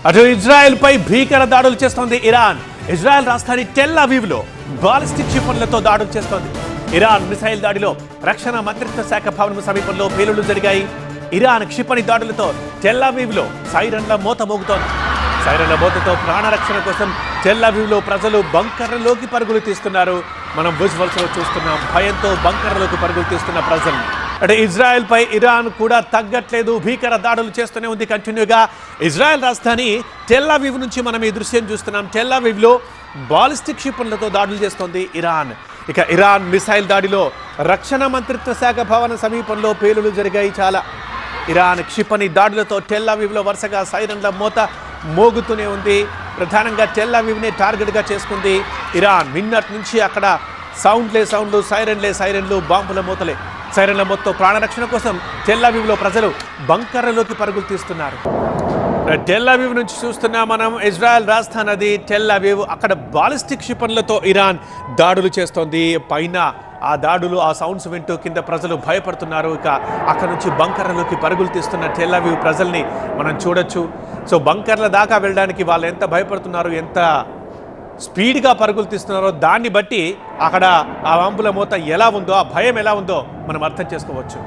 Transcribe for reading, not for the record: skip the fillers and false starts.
అటు ఇజ్రాయెల్ పై భీకర దాడులు చేస్తోంది ఇరాన్. ఇజ్రాయెల్ రాజధాని టెల్ అవీవ్లో బాలిస్టిక్ క్షిపణులతో దాడులు చేస్తోంది. ఇరాన్ మిసైల్ దాడిలో రక్షణ మంత్రిత్వ శాఖ భవనం సమీపంలో పేలుళ్లు జరిగాయి. ఇరాన్ క్షిపణి దాడులతో టెల్ అవీవ్లో సైరన్ల మోత మోగుతోంది. సైరన్ల మోతతో ప్రాణరక్షణ కోసం టెల్ అవీవ్లో ప్రజలు బంకర్లలోకి పరుగులు తీస్తున్నారు. మనం విజువల్స్ లో చూస్తున్నాం. భయంతో బంకర్లలోకి పరుగులు తీస్తున్న ప్రజలు. అంటే ఇజ్రాయెల్ పై ఇరాన్ కూడా తగ్గట్లేదు, భీకర దాడులు చేస్తూనే ఉంది కంటిన్యూగా. ఇజ్రాయెల్ రాజధాని టెల్ అవీవ్ నుంచి మనం ఈ దృశ్యం చూస్తున్నాం. టెల్ అవీవ్లో బాలిస్టిక్ క్షిపణులతో దాడులు చేస్తోంది ఇరాన్. ఇక ఇరాన్ మిసైల్ దాడిలో రక్షణ మంత్రిత్వ శాఖ భవన సమీపంలో పేలుళ్లు జరిగాయి. ఇరాన్ క్షిపణి దాడులతో టెల్ అవీవ్లో వరుసగా సైరన్ల మోత మోగుతూనే ఉంది. ప్రధానంగా టెల్ అవీవ్నే టార్గెట్గా చేసుకుంది ఇరాన్. నిన్నటి నుంచి అక్కడ సౌండ్లు, సైరన్లు, బాంబుల మూతలే. సైరన్ల మొత్తం ప్రాణరక్షణ కోసం టెల్ అవీవ్లో ప్రజలు బంకర్లలోకి పరుగులు తీస్తున్నారు. టెల్ అవీవ్ నుంచి చూస్తున్నా మనం ఇజ్రాయెల్ రాజధాని అది టెల్ అవీవ్. అక్కడ బాలిస్టిక్ క్షిపణులతో ఇరాన్ దాడులు చేస్తోంది. పైన ఆ దాడులు, ఆ సౌండ్స్ వింటూ కింద ప్రజలు భయపడుతున్నారు. ఇక అక్కడ నుంచి బంకర్లలోకి పరుగులు తీస్తున్న టెల్ అవీవ్ ప్రజల్ని మనం చూడొచ్చు. సో బంకర్ల దాకా వెళ్ళడానికి వాళ్ళు ఎంత భయపడుతున్నారు, ఎంత స్పీడ్గా పరుగులు తీస్తున్నారో దాన్ని బట్టి అక్కడ ఆ బాంబుల మోత ఎలా ఉందో, ఆ భయం ఎలా ఉందో మనం అర్థం చేసుకోవచ్చు.